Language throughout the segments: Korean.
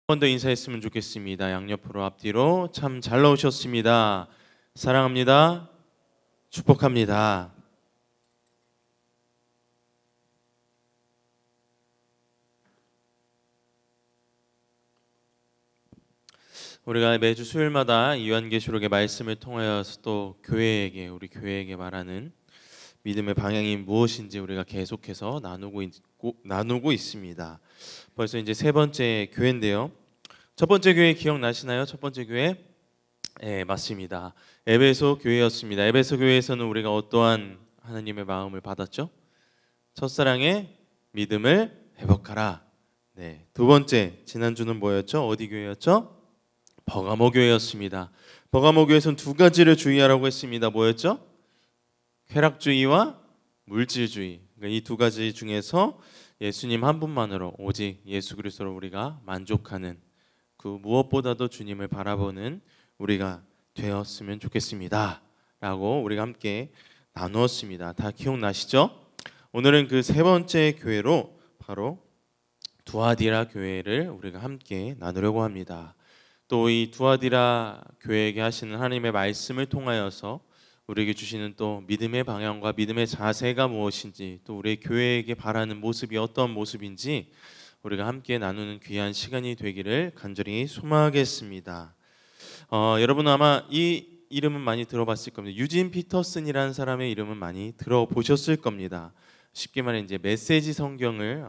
번 더 인사했으면 좋겠습니다. 양옆으로 앞뒤로 참 잘 나오셨습니다. 사랑합니다. 축복합니다. 우리가 매주 수요일마다 요한계시록의 말씀을 통하여서 또 우리 교회에게 말하는 믿음의 방향이 무엇인지 우리가 계속해서 나누고 있습니다. 벌써 이제 세 번째 교회인데요. 첫 번째 교회 기억나시나요? 첫 번째 교회? 네, 맞습니다. 에베소 교회였습니다. 에베소 교회에서는 우리가 어떠한 하나님의 마음을 받았죠? 첫사랑의 믿음을 회복하라. 네, 두 번째 지난주는 뭐였죠? 어디 교회였죠? 버가모 교회였습니다. 버가모 교회에서는 두 가지를 주의하라고 했습니다. 뭐였죠? 쾌락주의와 물질주의. 그러니까 이 두 가지 중에서 예수님 한 분만으로 오직 예수 그리스도로 우리가 만족하는 그 무엇보다도 주님을 바라보는 우리가 되었으면 좋겠습니다. 라고 우리가 함께 나누었습니다. 다 기억나시죠? 오늘은 그 세 번째 교회로 바로 두아디라 교회를 우리가 함께 나누려고 합니다. 또 이 두아디라 교회에게 하시는 하나님의 말씀을 통하여서 우리에게 주시는 또 믿음의 방향과 믿음의 자세가 무엇인지, 또 우리 교회에게 바라는 모습이 어떤 모습인지 우리가 함께 나누는 귀한 시간이 되기를 간절히 소망하겠습니다. 여러분 아마 이 이름은 많이 들어봤을 겁니다. 유진 피터슨이라는 사람의 이름은 많이 들어보셨을 겁니다. 쉽게 말해 이제 메시지 성경을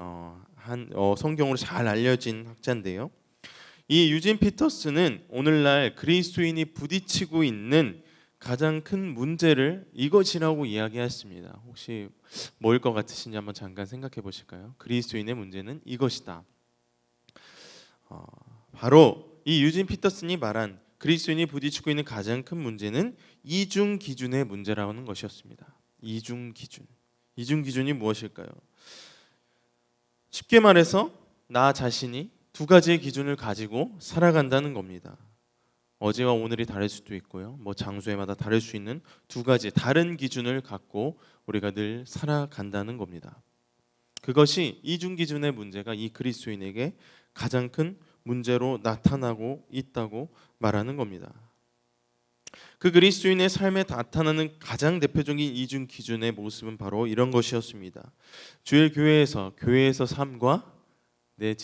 성경으로 잘 알려진 학자인데요. 이 유진 피터슨은 오늘날 그리스도인이 부딪히고 있는 가장 큰 문제를 이것이라고 이야기했습니다. 혹시 뭐일 것 같으신지 한번 잠깐 생각해 보실까요? 그리스도인의 문제는 이것이다. 바로 이 유진 피터슨이 말한 그리스도인이 부딪히고 있는 가장 큰 문제는 이중 기준의 문제라는 것이었습니다. 이중 기준. 이중 기준이 무엇일까요? 쉽게 말해서 나 자신이 두 가지의 기준을 가지고 살아간다는 겁니다. 어제와 오늘이 다를 수도 있고요. 장소에마다 다를 수 있는 두 가지 다른 기준을 갖고 우리가 늘 살아간다는 겁니다. 그것이 이중 기준의 문제가 이 그리스도인에게 가장 큰 문제로 나타나고 있다고 말하는 겁니다. 그 그리스도인의 삶에 나타나는 가장 대표적인 이중 기준의 모습은 바로 이런 것이었습니다. 주일 교회에서 삶과 내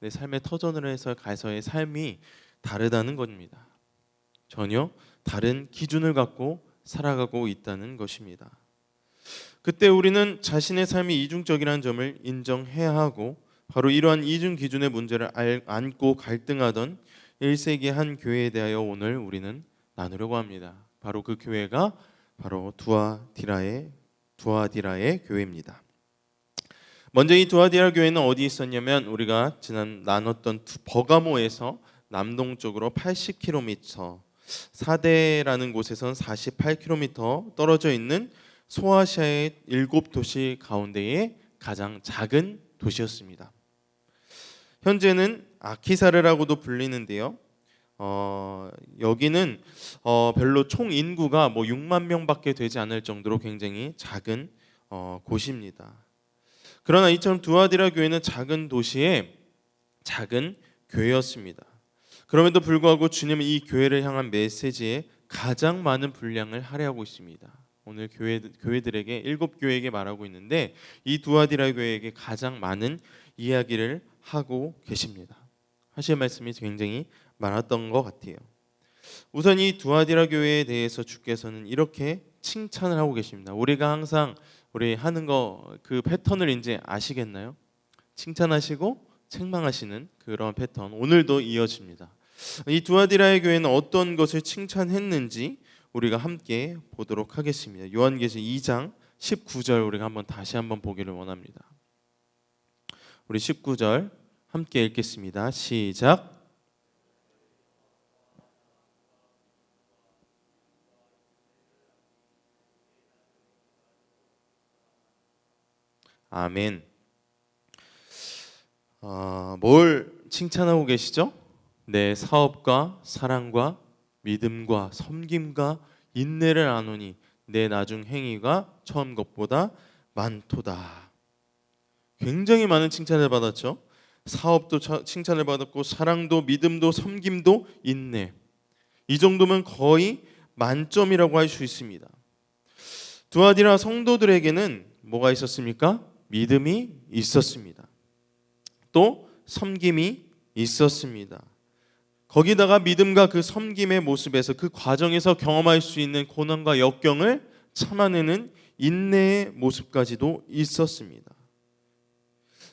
삶의 터전으로 해서 가서의 삶이 다르다는 겁니다. 전혀 다른 기준을 갖고 살아가고 있다는 것입니다. 그때 우리는 자신의 삶이 이중적이라는 점을 인정해야 하고, 바로 이러한 이중 기준의 문제를 안고 갈등하던 1세기 한 교회에 대하여 오늘 우리는 나누려고 합니다. 바로 그 교회가 바로 두아디라의 교회입니다. 먼저 이 두아디라 교회는 어디 있었냐면 우리가 지난 나눴던 버가모에서 남동쪽으로 80km, 사데라는 곳에선 48km 떨어져 있는 소아시아의 7도시 가운데의 가장 작은 도시였습니다. 현재는 아키사르라고도 불리는데요. 여기는 별로 총 인구가 6만 명밖에 되지 않을 정도로 굉장히 작은 곳입니다. 그러나 이처럼 두아디라 교회는 작은 도시의 작은 교회였습니다. 그럼에도 불구하고 주님은 이 교회를 향한 메시지에 가장 많은 분량을 할애하고 있습니다. 오늘 교회들에게 7교회에게 말하고 있는데 이 두아디라 교회에게 가장 많은 이야기를 하고 계십니다. 하실 말씀이 굉장히 많았던 것 같아요. 우선 이 두아디라 교회에 대해서 주께서는 이렇게 칭찬을 하고 계십니다. 우리가 항상 우리 하는 거 그 패턴을 이제 아시겠나요? 칭찬하시고 책망하시는 그런 패턴 오늘도 이어집니다. 이 두아디라의 교회는 어떤 것을 칭찬했는지 우리가 함께 보도록 하겠습니다. 요한계시록 2장 19절 우리가 다시 한번 보기를 원합니다. 우리 19절 함께 읽겠습니다. 시작. 아멘. 뭘 칭찬하고 계시죠? 내 사업과 사랑과 믿음과 섬김과 인내를 아노니 내 나중 행위가 처음 것보다 많도다. 굉장히 많은 칭찬을 받았죠. 사업도 칭찬을 받았고 사랑도 믿음도 섬김도 인내. 이 정도면 거의 만점이라고 할 수 있습니다. 두아디라 성도들에게는 뭐가 있었습니까? 믿음이 있었습니다. 또 섬김이 있었습니다. 거기다가 믿음과 그 섬김의 모습에서 그 과정에서 경험할 수 있는 고난과 역경을 참아내는 인내의 모습까지도 있었습니다.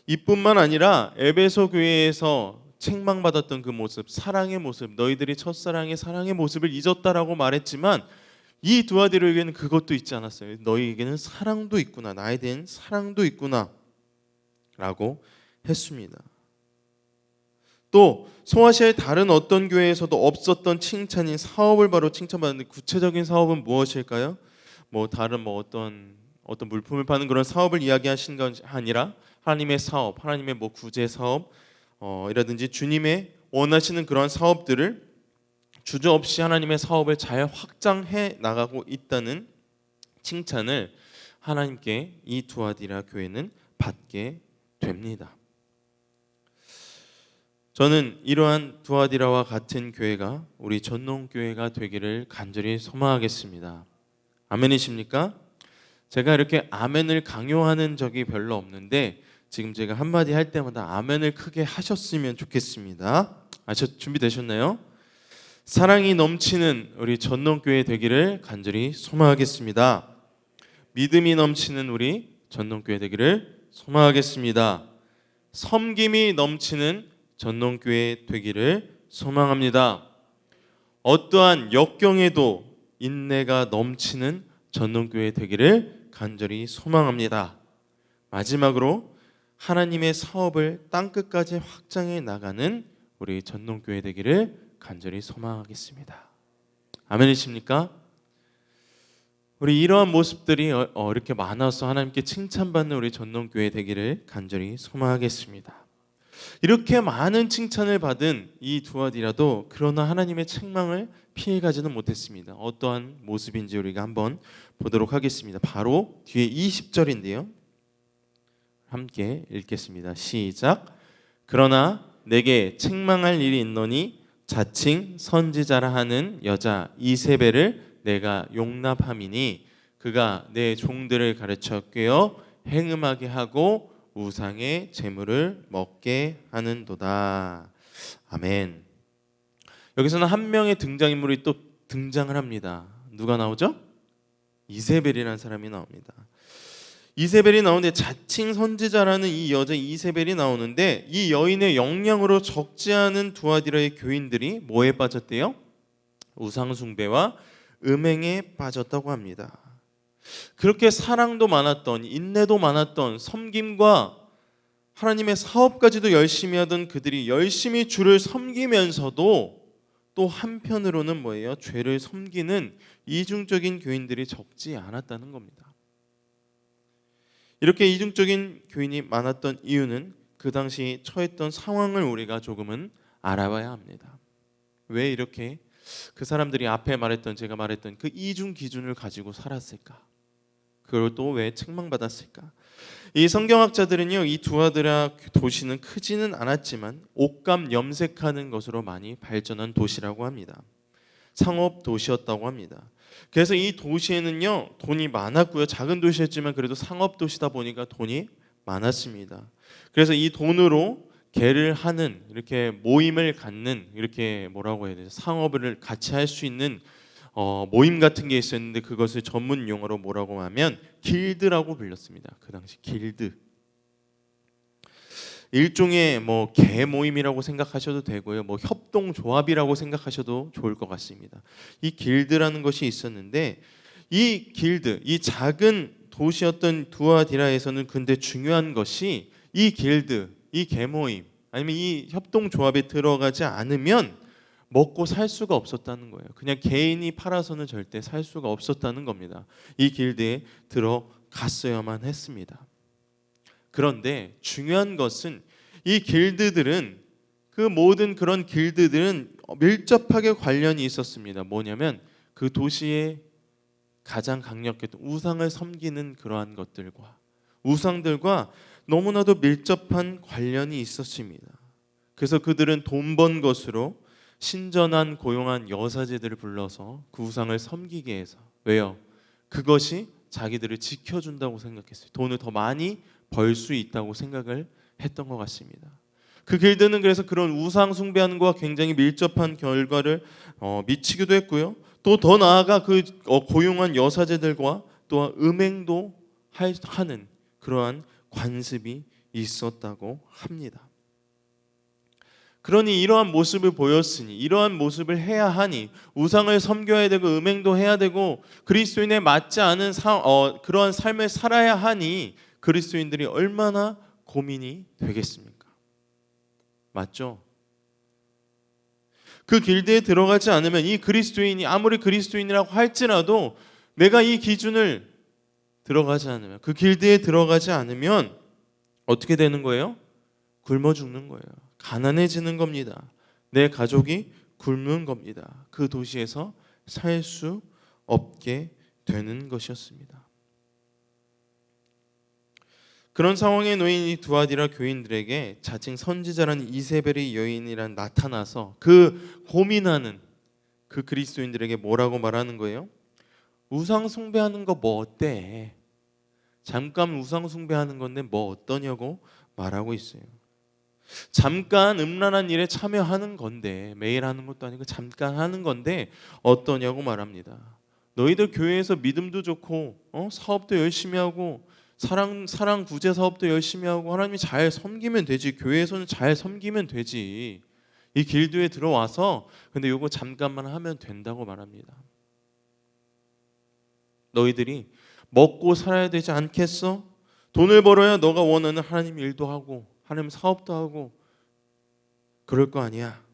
이뿐만 아니라 에베소 교회에서 책망받았던 그 모습, 사랑의 모습, 너희들이 첫사랑의 사랑의 모습을 잊었다라고 말했지만 이 두아디로에게는 그것도 있지 않았어요. 너희에게는 사랑도 있구나, 나에 대한 사랑도 있구나 라고 했습니다. 또 소아시아의 다른 어떤 교회에서도 없었던 칭찬인 사업을 바로 칭찬받는데, 구체적인 사업은 무엇일까요? 다른 어떤 물품을 파는 그런 사업을 이야기하신 것이 아니라 하나님의 사업, 하나님의 구제 사업 이라든지 주님의 원하시는 그런 사업들을 주저없이 하나님의 사업을 잘 확장해 나가고 있다는 칭찬을 하나님께 이 두아디라 교회는 받게 됩니다. 저는 이러한 두아디라와 같은 교회가 우리 전농교회가 되기를 간절히 소망하겠습니다. 아멘이십니까? 제가 이렇게 아멘을 강요하는 적이 별로 없는데 지금 제가 한마디 할 때마다 아멘을 크게 하셨으면 좋겠습니다. 준비되셨나요? 사랑이 넘치는 우리 전농교회 되기를 간절히 소망하겠습니다. 믿음이 넘치는 우리 전농교회 되기를 소망하겠습니다. 섬김이 넘치는 전농교회 되기를 소망합니다. 어떠한 역경에도 인내가 넘치는 전농교회 되기를 간절히 소망합니다. 마지막으로 하나님의 사업을 땅끝까지 확장해 나가는 우리 전농교회 되기를 간절히 소망하겠습니다. 아멘이십니까? 우리 이러한 모습들이 이렇게 많아서 하나님께 칭찬받는 우리 전농교회 되기를 간절히 소망하겠습니다. 이렇게 많은 칭찬을 받은 이 두아디라도 그러나 하나님의 책망을 피해가지는 못했습니다. 어떠한 모습인지 우리가 한번 보도록 하겠습니다. 바로 뒤에 20절인데요. 함께 읽겠습니다. 시작. 그러나 내게 책망할 일이 있노니 자칭 선지자라 하는 여자 이세벨을 내가 용납함이니 그가 내 종들을 가르쳐 꿰어 행음하게 하고 우상의 재물을 먹게 하는도다. 아멘. 여기서는 한 명의 등장인물이 또 등장을 합니다. 누가 나오죠? 이세벨이라는 사람이 나옵니다. 이세벨이 나오는데 자칭 선지자라는 이 여자 이세벨이 나오는데 이 여인의 영향으로 적지 않은 두아디라의 교인들이 뭐에 빠졌대요? 우상 숭배와 음행에 빠졌다고 합니다. 그렇게 사랑도 많았던, 인내도 많았던, 섬김과 하나님의 사업까지도 열심히 하던 그들이 열심히 주를 섬기면서도 또 한편으로는 뭐예요? 죄를 섬기는 이중적인 교인들이 적지 않았다는 겁니다. 이렇게 이중적인 교인이 많았던 이유는 그 당시 처했던 상황을 우리가 조금은 알아봐야 합니다. 왜 이렇게 그 사람들이 앞에 제가 말했던 그 이중 기준을 가지고 살았을까? 그걸 또 왜 책망받았을까? 이 성경학자들은요, 이 두아디라 도시는 크지는 않았지만 옷감 염색하는 것으로 많이 발전한 도시라고 합니다. 상업 도시였다고 합니다. 그래서 이 도시에는요 돈이 많았고요, 작은 도시였지만 그래도 상업 도시다 보니까 돈이 많았습니다. 그래서 이 돈으로 개를 하는, 이렇게 모임을 갖는, 이렇게 뭐라고 해야 되죠? 상업을 같이 할 수 있는 모임 같은 게 있었는데 그것을 전문 용어로 뭐라고 하면 길드라고 불렸습니다. 그 당시 길드. 일종의 개 모임이라고 생각하셔도 되고요. 협동조합이라고 생각하셔도 좋을 것 같습니다. 이 길드라는 것이 있었는데 이 길드, 이 작은 도시였던 두아디라에서는 근데 중요한 것이 이 길드, 이 개 모임 아니면 이 협동조합에 들어가지 않으면 먹고 살 수가 없었다는 거예요. 그냥 개인이 팔아서는 절대 살 수가 없었다는 겁니다. 이 길드에 들어갔어야만 했습니다. 그런데 중요한 것은 이 길드들은, 그 모든 그런 길드들은 밀접하게 관련이 있었습니다. 뭐냐면 그 도시에 가장 강력했던 우상을 섬기는 그러한 것들과 우상들과 너무나도 밀접한 관련이 있었습니다. 그래서 그들은 돈 번 것으로 신전한 고용한 여사제들을 불러서 그 우상을 섬기게 해서, 왜요? 그것이 자기들을 지켜준다고 생각했어요. 돈을 더 많이 벌 수 있다고 생각을 했던 것 같습니다. 그 길드는 그래서 그런 우상 숭배하는 것과 굉장히 밀접한 결과를 미치기도 했고요. 또 더 나아가 그 고용한 여사제들과 또한 음행도 하는 그러한 관습이 있었다고 합니다. 그러니 이러한 모습을 보였으니, 이러한 모습을 해야 하니, 우상을 섬겨야 되고 음행도 해야 되고 그리스도인에 맞지 않은 그러한 삶을 살아야 하니 그리스도인들이 얼마나 고민이 되겠습니까? 맞죠? 그 길드에 들어가지 않으면 이 그리스도인이 아무리 그리스도인이라고 할지라도 내가 이 기준을 들어가지 않으면, 그 길드에 들어가지 않으면 어떻게 되는 거예요? 굶어 죽는 거예요. 가난해지는 겁니다. 내 가족이 굶는 겁니다. 그 도시에서 살 수 없게 되는 것이었습니다. 그런 상황에 놓인 이 두아디라 교인들에게 자칭 선지자라는 이세벨의 여인이란 나타나서 그 고민하는 그 그리스도인들에게 뭐라고 말하는 거예요? 우상 숭배하는 거 뭐 어때? 잠깐 우상 숭배하는 건데 뭐 어떠냐고 말하고 있어요. 잠깐 음란한 일에 참여하는 건데, 매일 하는 것도 아니고 잠깐 하는 건데 어떠냐고 말합니다. 너희들 교회에서 믿음도 좋고 사업도 열심히 하고 사랑 구제 사업도 열심히 하고 하나님이 잘 섬기면 되지. 교회에서는 잘 섬기면 되지. 이 길드에 들어와서 근데 요거 잠깐만 하면 된다고 말합니다. 너희들이 먹고 살아야 되지 않겠어? 돈을 벌어야 너가 원하는 하나님 일도 하고 하나님 사업도 하고 그럴 거 아니야.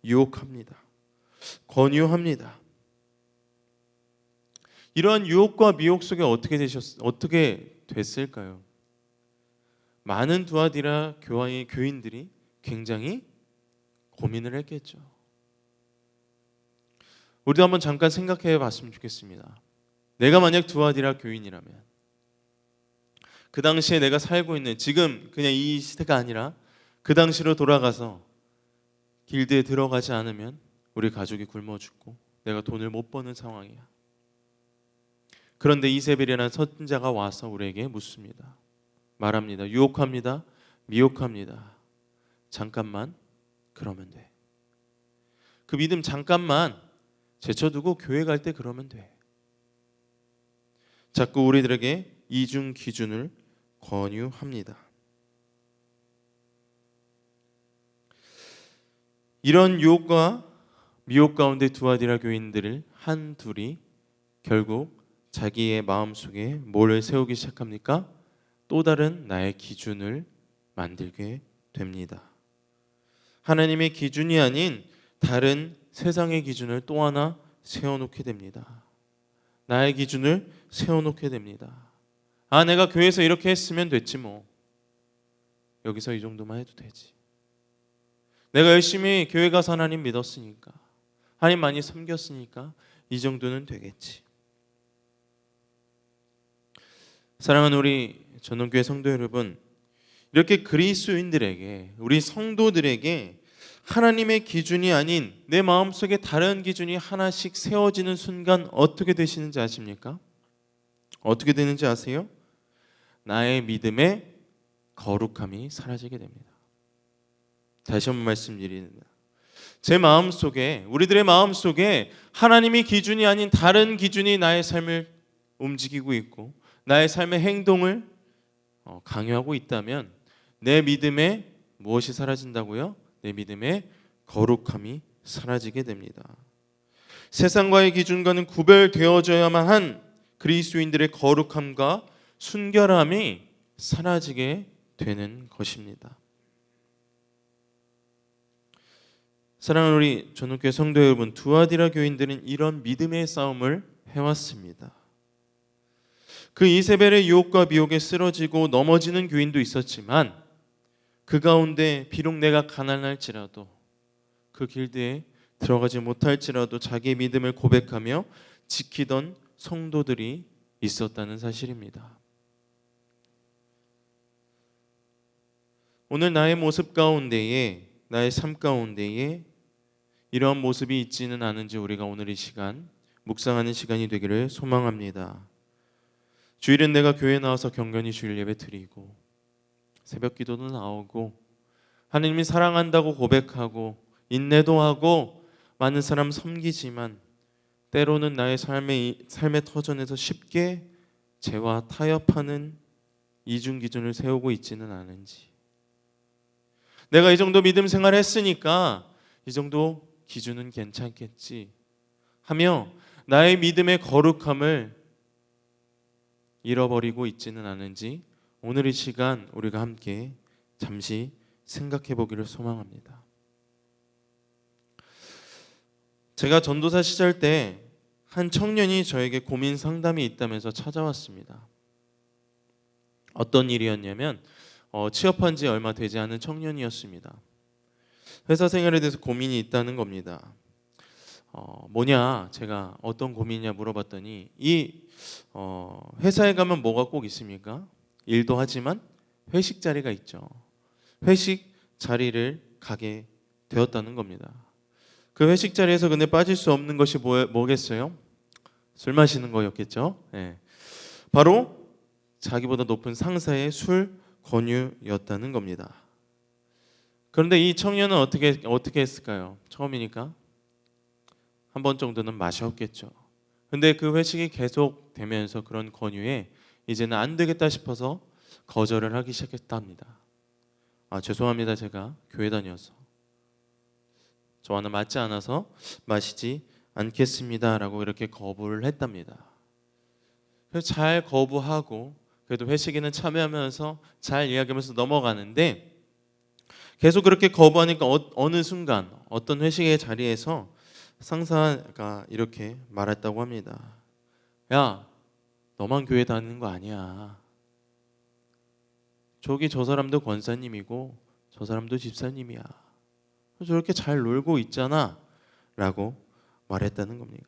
유혹합니다. 권유합니다. 이러한 유혹과 미혹 속에 어떻게 됐을까요? 많은 두아디라 교인들이 굉장히 고민을 했겠죠. 우리도 한번 잠깐 생각해 봤으면 좋겠습니다. 내가 만약 두아디라 교인이라면, 그 당시에 내가 살고 있는, 지금 그냥 이 시대가 아니라 그 당시로 돌아가서 길드에 들어가지 않으면 우리 가족이 굶어 죽고 내가 돈을 못 버는 상황이야. 그런데 이세벨이라는 선지자가 와서 우리에게 묻습니다. 말합니다. 유혹합니다. 미혹합니다. 잠깐만 그러면 돼. 그 믿음 잠깐만 제쳐두고 교회 갈 때 그러면 돼. 자꾸 우리들에게 이중 기준을 권유합니다. 이런 유혹과 미혹 가운데 두아디라 교인들을 한 둘이 결국 자기의 마음속에 뭘 세우기 시작합니까? 또 다른 나의 기준을 만들게 됩니다. 하나님의 기준이 아닌 다른 세상의 기준을 또 하나 세워놓게 됩니다. 나의 기준을 세워놓게 됩니다. 아, 내가 교회에서 이렇게 했으면 됐지 뭐. 여기서 이 정도만 해도 되지. 내가 열심히 교회 가서 하나님 믿었으니까, 하나님 많이 섬겼으니까 이 정도는 되겠지. 사랑하는 우리 전원교회 성도 여러분, 이렇게 그리스도인들에게, 우리 성도들에게 하나님의 기준이 아닌 내 마음속에 다른 기준이 하나씩 세워지는 순간 어떻게 되시는지 아십니까? 어떻게 되는지 아세요? 나의 믿음의 거룩함이 사라지게 됩니다. 다시 한번 말씀드립니다. 제 마음속에, 우리들의 마음속에 하나님의 기준이 아닌 다른 기준이 나의 삶을 움직이고 있고 나의 삶의 행동을 강요하고 있다면 내 믿음에 무엇이 사라진다고요? 내 믿음의 거룩함이 사라지게 됩니다. 세상과의 기준과는 구별되어져야만 한 그리스도인들의 거룩함과 순결함이 사라지게 되는 것입니다. 사랑하는 우리 전원교회 성도 여러분, 두아디라 교인들은 이런 믿음의 싸움을 해왔습니다. 그 이세벨의 유혹과 미혹에 쓰러지고 넘어지는 교인도 있었지만 그 가운데 비록 내가 가난할지라도 그 길드에 들어가지 못할지라도 자기의 믿음을 고백하며 지키던 성도들이 있었다는 사실입니다. 오늘 나의 모습 가운데에, 나의 삶 가운데에 이러한 모습이 있지는 않은지 우리가 오늘 이 시간 묵상하는 시간이 되기를 소망합니다. 주일은 내가 교회에 나와서 경건히 주일 예배 드리고 새벽 기도도 나오고 하나님이 사랑한다고 고백하고 인내도 하고 많은 사람 섬기지만 때로는 나의 삶의 터전에서 쉽게 죄와 타협하는 이중 기준을 세우고 있지는 않은지, 내가 이 정도 믿음 생활 했으니까 이 정도 기준은 괜찮겠지 하며 나의 믿음의 거룩함을 잃어버리고 있지는 않은지 오늘 이 시간 우리가 함께 잠시 생각해 보기를 소망합니다. 제가 전도사 시절 때 한 청년이 저에게 고민 상담이 있다면서 찾아왔습니다. 어떤 일이었냐면 취업한 지 얼마 되지 않은 청년이었습니다. 회사 생활에 대해서 고민이 있다는 겁니다. 뭐냐, 제가 어떤 고민이냐 물어봤더니 회사에 가면 뭐가 꼭 있습니까? 일도 하지만 회식 자리가 있죠. 회식 자리를 가게 되었다는 겁니다. 그 회식 자리에서 근데 빠질 수 없는 것이 뭐겠어요? 술 마시는 거였겠죠. 네. 바로 자기보다 높은 상사의 술 권유였다는 겁니다. 그런데 이 청년은 어떻게 했을까요? 처음이니까 한 번 정도는 마셨겠죠. 근데 그 회식이 계속되면서 그런 권유에 이제는 안 되겠다 싶어서 거절을 하기 시작했답니다. 죄송합니다. 제가 교회 다녀서 저와는 맞지 않아서 마시지 않겠습니다 라고 이렇게 거부를 했답니다. 그래서 잘 거부하고 그래도 회식에는 참여하면서 잘 이야기하면서 넘어가는데 계속 그렇게 거부하니까 어느 순간 어떤 회식의 자리에서 상사가 이렇게 말했다고 합니다. 야, 너만 교회 다니는 거 아니야. 저기 저 사람도 권사님이고 저 사람도 집사님이야. 저렇게 잘 놀고 있잖아 라고 말했다는 겁니다.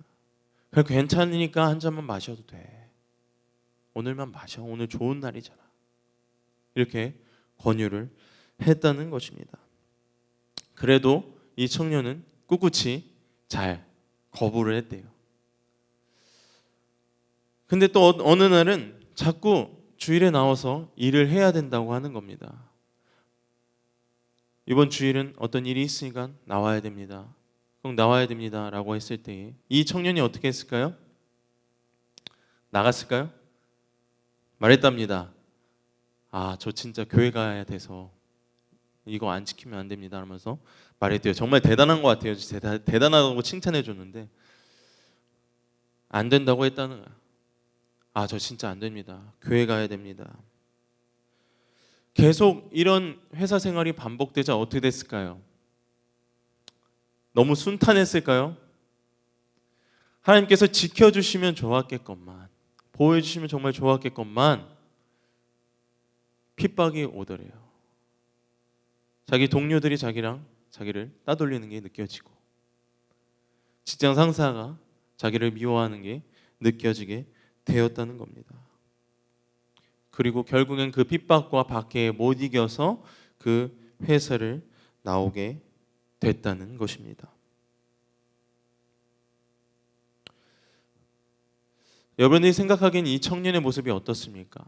그래, 괜찮으니까 한 잔만 마셔도 돼. 오늘만 마셔. 오늘 좋은 날이잖아. 이렇게 권유를 했다는 것입니다. 그래도 이 청년은 꿋꿋이 잘 거부를 했대요. 근데 또 어느 날은 자꾸 주일에 나와서 일을 해야 된다고 하는 겁니다. 이번 주일은 어떤 일이 있으니까 나와야 됩니다. 꼭 나와야 됩니다 라고 했을 때 이 청년이 어떻게 했을까요? 나갔을까요? 말했답니다. 저 진짜 교회 가야 돼서 이거 안 지키면 안 됩니다 하면서 말했대요. 정말 대단한 것 같아요. 대단하다고 칭찬해 줬는데 안 된다고 했다는 거야. 저 진짜 안 됩니다. 교회 가야 됩니다. 계속 이런 회사 생활이 반복되자 어떻게 됐을까요? 너무 순탄했을까요? 하나님께서 지켜주시면 좋았겠건만, 보호해주시면 정말 좋았겠건만 핍박이 오더래요. 자기 동료들이 자기를 따돌리는 게 느껴지고 직장 상사가 자기를 미워하는 게 느껴지게 되었다는 겁니다. 그리고 결국엔 그 핍박과 박해에 못 이겨서 그 회사를 나오게 됐다는 것입니다. 여러분이 생각하기엔 이 청년의 모습이 어떻습니까?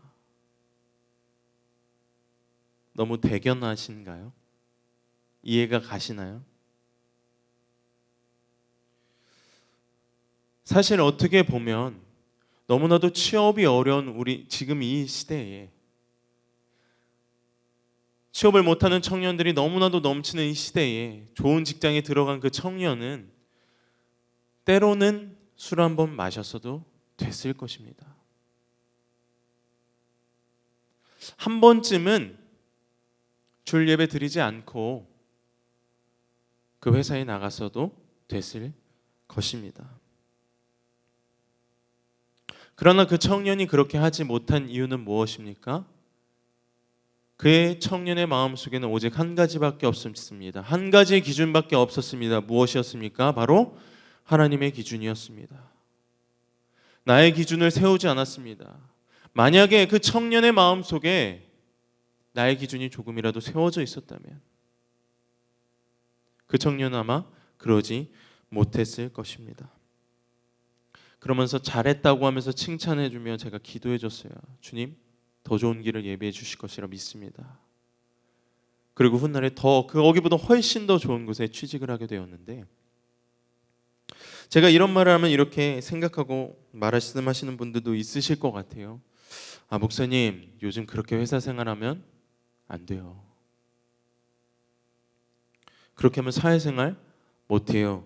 너무 대견하신가요? 이해가 가시나요? 사실 어떻게 보면 너무나도 취업이 어려운 우리 지금 이 시대에 취업을 못하는 청년들이 너무나도 넘치는 이 시대에 좋은 직장에 들어간 그 청년은 때로는 술 한 번 마셨어도 됐을 것입니다. 한 번쯤은 주일 예배 드리지 않고 그 회사에 나갔어도 됐을 것입니다. 그러나 그 청년이 그렇게 하지 못한 이유는 무엇입니까? 그의 청년의 마음속에는 오직 한 가지밖에 없었습니다. 한 가지의 기준밖에 없었습니다. 무엇이었습니까? 바로 하나님의 기준이었습니다. 나의 기준을 세우지 않았습니다. 만약에 그 청년의 마음속에 나의 기준이 조금이라도 세워져 있었다면 그 청년은 아마 그러지 못했을 것입니다. 그러면서 잘했다고 하면서 칭찬해주며 제가 기도해줬어요. 주님, 더 좋은 길을 예비해 주실 것이라 믿습니다. 그리고 훗날에 거기보다 훨씬 더 좋은 곳에 취직을 하게 되었는데, 제가 이런 말을 하면 이렇게 생각하고 말씀하시는 분들도 있으실 것 같아요. 아, 목사님, 요즘 그렇게 회사 생활하면 안 돼요. 그렇게 하면 사회생활 못해요.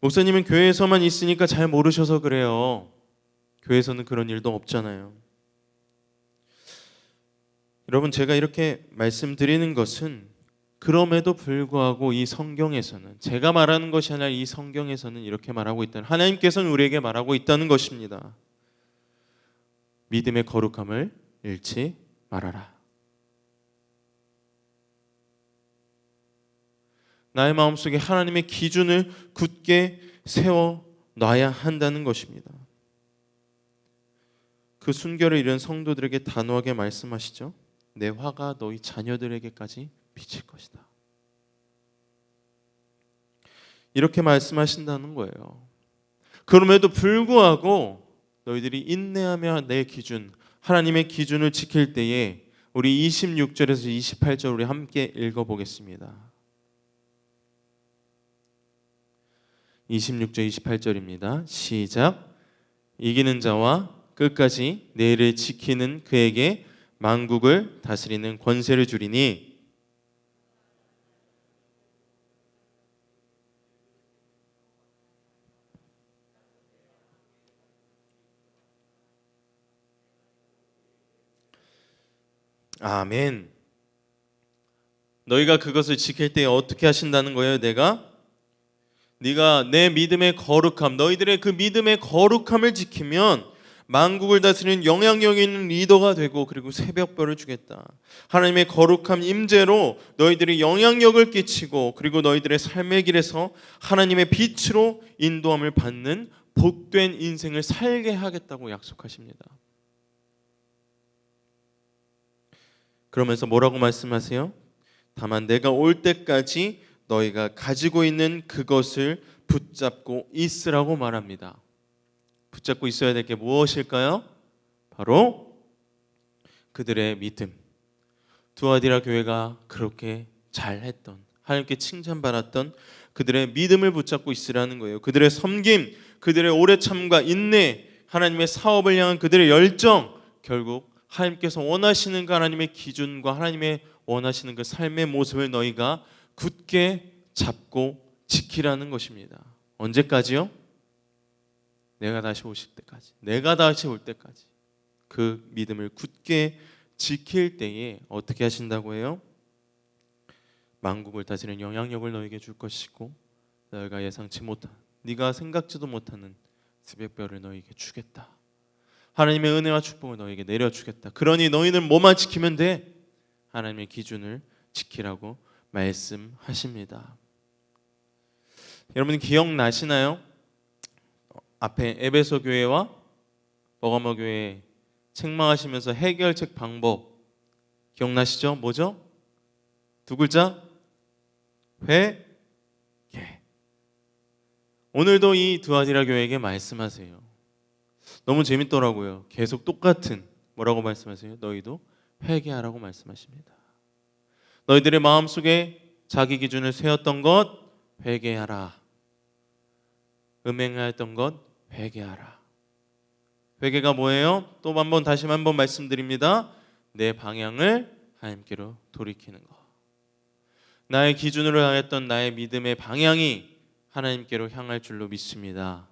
목사님은 교회에서만 있으니까 잘 모르셔서 그래요. 교회에서는 그런 일도 없잖아요. 여러분, 제가 이렇게 말씀드리는 것은 그럼에도 불구하고 이 성경에서는, 제가 말하는 것이 아니라 이 성경에서는 이렇게 말하고 있다는, 하나님께서는 우리에게 말하고 있다는 것입니다. 믿음의 거룩함을 잃지 말아라. 나의 마음속에 하나님의 기준을 굳게 세워놔야 한다는 것입니다. 그 순결을 잃은 성도들에게 단호하게 말씀하시죠. 내 화가 너희 자녀들에게까지 비칠 것이다. 이렇게 말씀하신다는 거예요. 그럼에도 불구하고 너희들이 인내하며 내 기준, 하나님의 기준을 지킬 때에, 우리 26절에서 28절 우리 함께 읽어보겠습니다. 26절 28절입니다. 시작. 이기는 자와 끝까지 내 일을 지키는 그에게 만국을 다스리는 권세를 주리니 아멘. 너희가 그것을 지킬 때 어떻게 하신다는 거예요? 네가 내 믿음의 거룩함, 너희들의 그 믿음의 거룩함을 지키면 만국을 다스리는 영향력 있는 리더가 되고, 그리고 새벽별을 주겠다. 하나님의 거룩함 임재로 너희들이 영향력을 끼치고, 그리고 너희들의 삶의 길에서 하나님의 빛으로 인도함을 받는 복된 인생을 살게 하겠다고 약속하십니다. 그러면서 뭐라고 말씀하세요? 다만 내가 올 때까지 너희가 가지고 있는 그것을 붙잡고 있으라고 말합니다. 붙잡고 있어야 될 게 무엇일까요? 바로 그들의 믿음. 두아디라 교회가 그렇게 잘했던, 하나님께 칭찬받았던 그들의 믿음을 붙잡고 있으라는 거예요. 그들의 섬김, 그들의 오래 참과 인내, 하나님의 사업을 향한 그들의 열정, 결국 하나님께서 원하시는 그 하나님의 기준과 하나님의 원하시는 그 삶의 모습을 너희가 굳게 잡고 지키라는 것입니다. 언제까지요? 내가 다시 오실 때까지, 내가 다시 올 때까지 그 믿음을 굳게 지킬 때에 어떻게 하신다고 해요? 만국을 다스리는 영향력을 너에게 줄 것이고, 너희가 예상치 못한, 네가 생각지도 못하는 새벽별을 너에게 주겠다. 하나님의 은혜와 축복을 너에게 내려주겠다. 그러니 너희는 뭐만 지키면 돼? 하나님의 기준을 지키라고 말씀하십니다. 여러분 기억나시나요? 앞에 에베소 교회와 버가모 교회 책망하시면서 해결책 방법 기억나시죠? 뭐죠? 두 글자? 회개. 오늘도 이 두아디라 교회에게 말씀하세요. 너무 재밌더라고요. 계속 똑같은, 뭐라고 말씀하세요? 너희도 회개하라고 말씀하십니다. 너희들의 마음속에 자기 기준을 세웠던 것 회개하라. 음행하였던 것 회개하라. 회개가 뭐예요? 또 다시 한번 말씀드립니다. 내 방향을 하나님께로 돌이키는 것. 나의 기준으로 향했던 나의 믿음의 방향이 하나님께로 향할 줄로 믿습니다.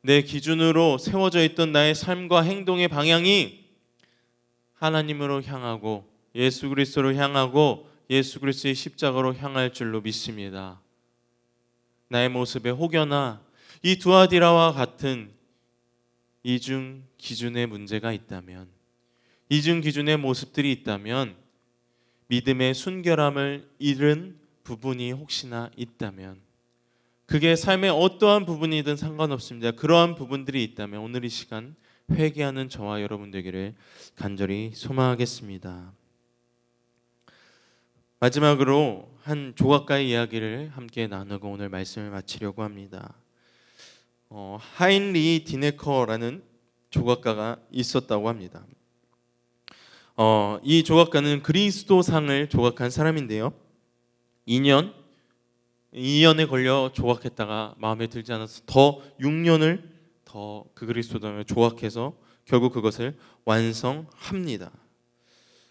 내 기준으로 세워져 있던 나의 삶과 행동의 방향이 하나님으로 향하고 예수 그리스도로 향하고 예수 그리스도의 십자가로 향할 줄로 믿습니다. 나의 모습에 혹여나 이 두아디라와 같은 이중 기준의 문제가 있다면, 이중 기준의 모습들이 있다면, 믿음의 순결함을 잃은 부분이 혹시나 있다면, 그게 삶의 어떠한 부분이든 상관없습니다. 그러한 부분들이 있다면 오늘 이 시간 회개하는 저와 여러분 되기를 간절히 소망하겠습니다. 마지막으로 한 조각가의 이야기를 함께 나누고 오늘 말씀을 마치려고 합니다. 하인리 디네커라는 조각가가 있었다고 합니다. 이 조각가는 그리스도상을 조각한 사람인데요. 2년에 걸려 조각했다가 마음에 들지 않아서 더 6년을 더 그 그리스도상을 조각해서 결국 그것을 완성합니다.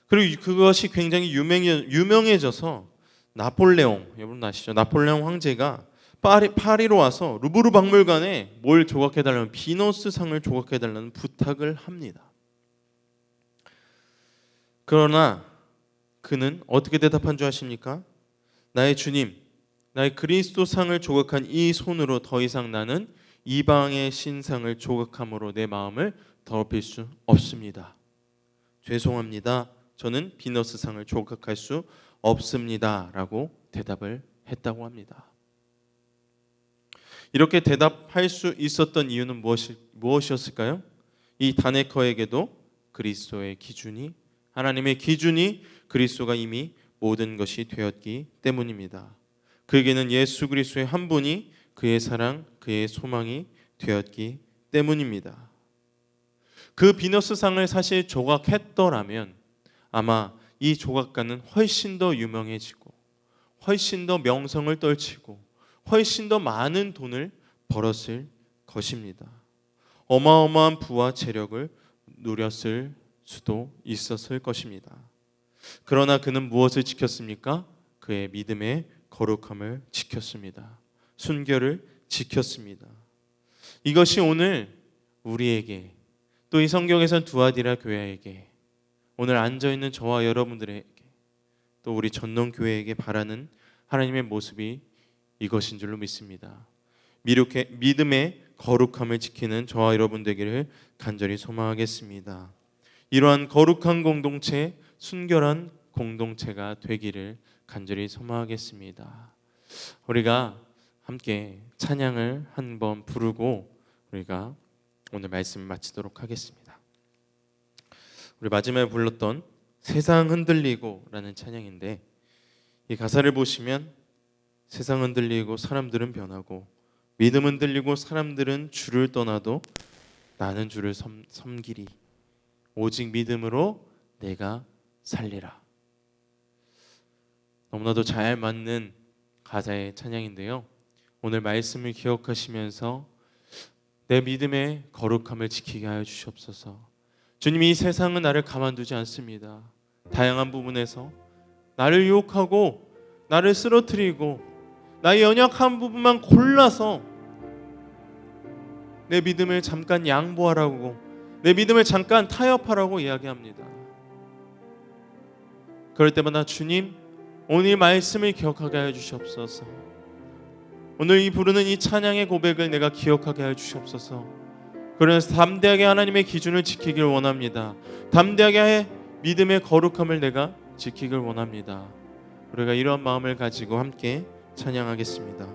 그리고 그것이 굉장히 유명해져서 나폴레옹, 여러분 아시죠? 나폴레옹 황제가 파리로 와서 루브르 박물관에 뭘 조각해달라는 비너스상을 조각해달라는 부탁을 합니다. 그러나 그는 어떻게 대답한 줄 아십니까? 나의 주님, 나의 그리스도상을 조각한 이 손으로 더 이상 나는 이방의 신상을 조각함으로 내 마음을 더럽힐 수 없습니다. 죄송합니다. 저는 비너스상을 조각할 수 없습니다. 라고 대답을 했다고 합니다. 이렇게 대답할 수 있었던 이유는 무엇이었을까요? 이 다네커에게도 그리스도의 기준이, 하나님의 기준이 그리스도가 이미 모든 것이 되었기 때문입니다. 그에게는 예수 그리스도의 한 분이 그의 사랑, 그의 소망이 되었기 때문입니다. 그 비너스상을 사실 조각했더라면 아마 이 조각가는 훨씬 더 유명해지고 훨씬 더 명성을 떨치고 훨씬 더 많은 돈을 벌었을 것입니다. 어마어마한 부와 재력을 누렸을 수도 있었을 것입니다. 그러나 그는 무엇을 지켰습니까? 그의 믿음의 거룩함을 지켰습니다. 순결을 지켰습니다. 이것이 오늘 우리에게, 또 이 성경에선 두아디라 교회에게, 오늘 앉아있는 저와 여러분들에게, 또 우리 전농교회에게 바라는 하나님의 모습이 이것인 줄로 믿습니다. 믿음의 거룩함을 지키는 저와 여러분 되기를 간절히 소망하겠습니다. 이러한 거룩한 공동체, 순결한 공동체가 되기를 간절히 소망하겠습니다. 우리가 함께 찬양을 한번 부르고 우리가 오늘 말씀을 마치도록 하겠습니다. 우리 마지막에 불렀던 세상 흔들리고 라는 찬양인데, 이 가사를 보시면 세상 흔들리고 사람들은 변하고 믿음 흔들리고 사람들은 주를 떠나도 나는 주를 섬기리, 오직 믿음으로 내가 살리라. 너무나도 잘 맞는 가사의 찬양인데요. 오늘 말씀을 기억하시면서 내 믿음의 거룩함을 지키게 하여 주시옵소서. 주님이 이 세상은 나를 가만두지 않습니다. 다양한 부분에서 나를 유혹하고 나를 쓰러뜨리고 나의 연약한 부분만 골라서 내 믿음을 잠깐 양보하라고, 내 믿음을 잠깐 타협하라고 이야기합니다. 그럴 때마다 주님, 오늘 말씀을 기억하게 하여 주시옵소서. 오늘 이 부르는 이 찬양의 고백을 내가 기억하게 하여 주시옵소서. 그래서 담대하게 하나님의 기준을 지키길 원합니다. 담대하게 믿음의 거룩함을 내가 지키길 원합니다. 우리가 이러한 마음을 가지고 함께 찬양하겠습니다.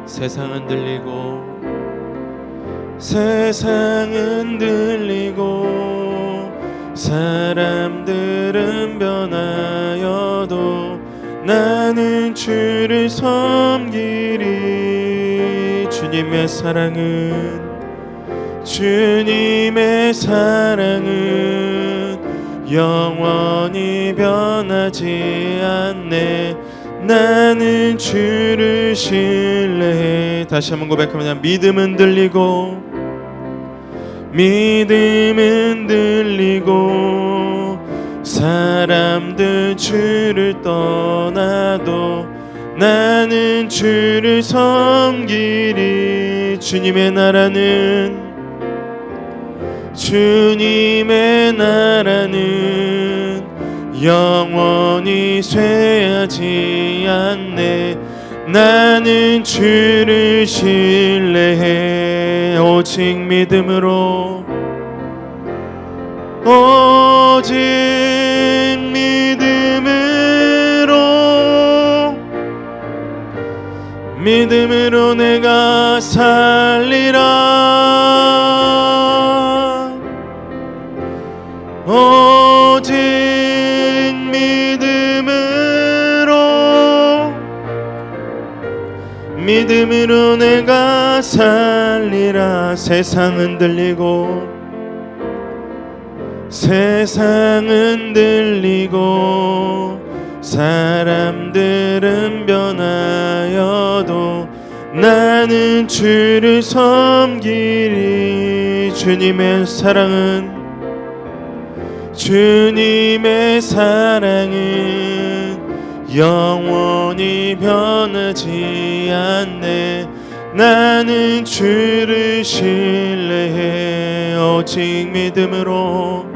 세상은 들리고 세상은 들리고 사람들은 변하여도 나는 주를 섬기리. 주님의 사랑은 영원히 변하지 않네. 나는 주를 신뢰해. 다시 한번 고백합니다. 믿음은 들리고 사람들 주를 떠나도 나는 주를 섬기리. 주님의 나라는 영원히 쇠하지 않네. 나는 주를 신뢰해. 오직 믿음으로 믿음으로 내가 살리라. 오직 믿음으로 내가 살리라. 세상은 들리고 사람들은 변하여도 나는 주를 섬기리. 주님의 사랑은 영원히 변하지 않네. 나는 주를 신뢰해. 오직 믿음으로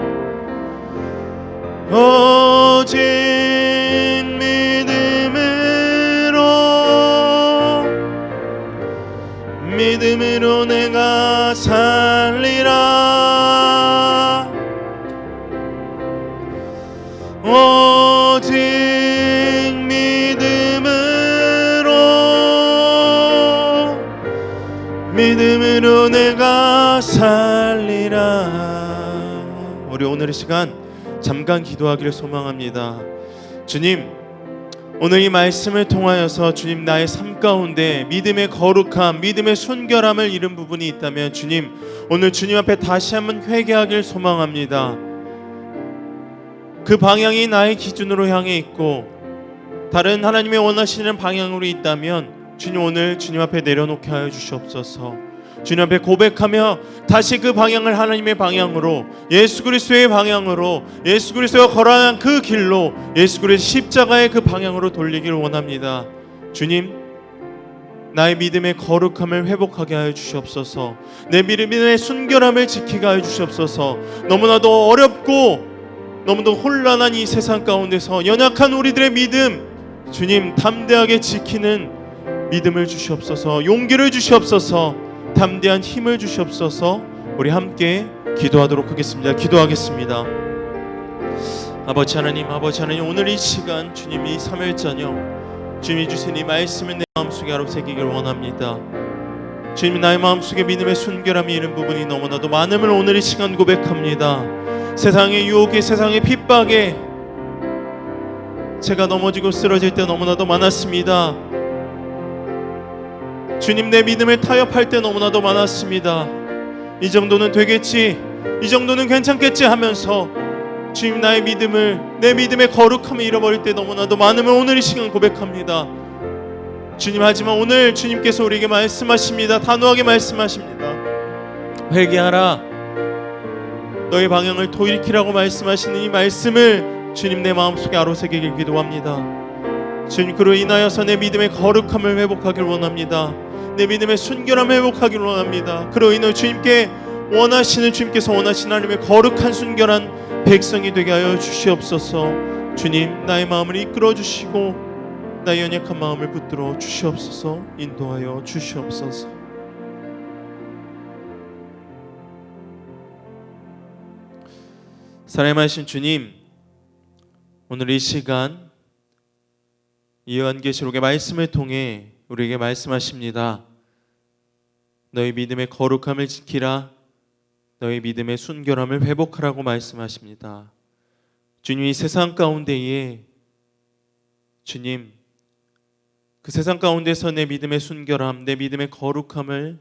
내가 살리라. 오직 믿음으로 내가 살리라. 우리 오늘 이 시간 잠깐 기도하기를 소망합니다. 주님, 오늘 이 말씀을 통하여서 주님, 나의 삶 가운데 믿음의 거룩함, 믿음의 순결함을 잃은 부분이 있다면 주님, 오늘 주님 앞에 다시 한번 회개하길 소망합니다. 그 방향이 나의 기준으로 향해 있고 다른 하나님의 원하시는 방향으로 있다면 주님, 오늘 주님 앞에 내려놓게 하여 주시옵소서. 주님 앞에 고백하며 다시 그 방향을 하나님의 방향으로, 예수 그리스도의 방향으로, 예수 그리스도가 걸어간 그 길로, 예수 그리스도 십자가의 그 방향으로 돌리기를 원합니다. 주님, 나의 믿음의 거룩함을 회복하게 하여 주시옵소서. 내 믿음의 순결함을 지키게 하여 주시옵소서. 너무나도 어렵고 너무도 혼란한 이 세상 가운데서 연약한 우리들의 믿음, 주님, 담대하게 지키는 믿음을 주시옵소서. 용기를 주시옵소서. 담대한 힘을 주시옵소서. 우리 함께 기도하도록 하겠습니다. 기도하겠습니다. 아버지 하나님, 오늘 이 시간 주님, 이 3일 저녁 주님이 주신 이 말씀을 내 마음속에 하루 새기길 원합니다. 주님, 나의 마음속에 믿음의 순결함이 잃은 부분이 너무나도 많음을 오늘 이 시간 고백합니다. 세상의 유혹에, 세상의 핍박에 제가 넘어지고 쓰러질 때 너무나도 많았습니다. 주님, 내 믿음을 타협할 때 너무나도 많았습니다. 이 정도는 되겠지, 이 정도는 괜찮겠지 하면서 주님, 내 믿음의 거룩함을 잃어버릴 때 너무나도 많음을 오늘 이 시간 고백합니다. 주님, 하지만 오늘 주님께서 우리에게 말씀하십니다. 단호하게 말씀하십니다. 회개하라, 너의 방향을 돌이키라고 말씀하시는 이 말씀을 주님, 내 마음속에 아로새기길 기도합니다. 주님, 그로 인하여서 내 믿음의 거룩함을 회복하길 원합니다. 내 믿음의 순결함을 회복하길 원합니다. 그로 인하여 주님께서 원하시는 하나님의 거룩한 순결한 백성이 되게 하여 주시옵소서. 주님, 나의 마음을 이끌어 주시고 나의 연약한 마음을 붙들어 주시옵소서. 인도하여 주시옵소서. 사랑하신 주님, 오늘 이 시간 요한계시록의 말씀을 통해 우리에게 말씀하십니다. 너희 믿음의 거룩함을 지키라, 너희 믿음의 순결함을 회복하라고 말씀하십니다. 주님, 이 세상 가운데에 주님, 그 세상 가운데서 내 믿음의 순결함, 내 믿음의 거룩함을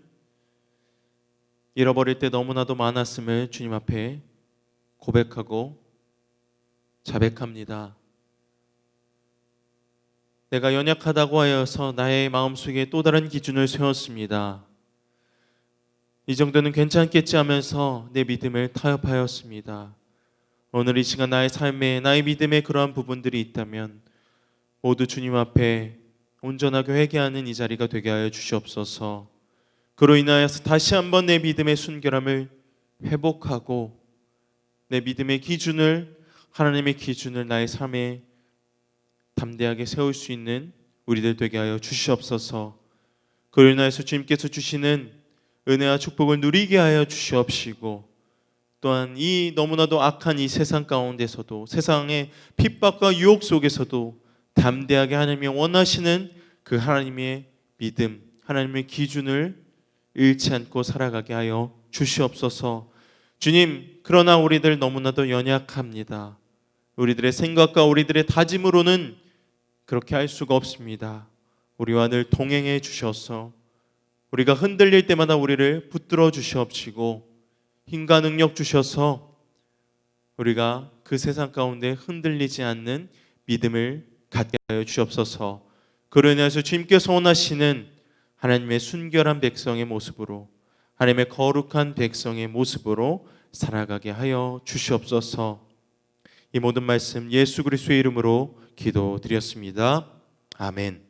잃어버릴 때 너무나도 많았음을 주님 앞에 고백하고 자백합니다. 내가 연약하다고 하여서 나의 마음속에 또 다른 기준을 세웠습니다. 이 정도는 괜찮겠지 하면서 내 믿음을 타협하였습니다. 오늘 이 시간 나의 삶에, 나의 믿음에 그러한 부분들이 있다면 모두 주님 앞에 온전하게 회개하는 이 자리가 되게 하여 주시옵소서. 그로 인하여서 다시 한번 내 믿음의 순결함을 회복하고 내 믿음의 기준을, 하나님의 기준을 나의 삶에 담대하게 세울 수 있는 우리들 되게 하여 주시옵소서. 그로 인하여서 주님께서 주시는 은혜와 축복을 누리게 하여 주시옵시고, 또한 이 너무나도 악한 이 세상 가운데서도, 세상의 핍박과 유혹 속에서도 담대하게 하나님이 원하시는 그 하나님의 믿음, 하나님의 기준을 잃지 않고 살아가게 하여 주시옵소서. 주님, 그러나 우리들 너무나도 연약합니다. 우리들의 생각과 우리들의 다짐으로는 그렇게 할 수가 없습니다. 우리와 늘 동행해 주셔서 우리가 흔들릴 때마다 우리를 붙들어 주시옵시고 힘과 능력 주셔서 우리가 그 세상 가운데 흔들리지 않는 믿음을 갖게 하여 주시옵소서. 그로 인해서 주님께서 원하시는 하나님의 순결한 백성의 모습으로, 하나님의 거룩한 백성의 모습으로 살아가게 하여 주시옵소서. 이 모든 말씀 예수 그리스도의 이름으로 기도드렸습니다. 아멘.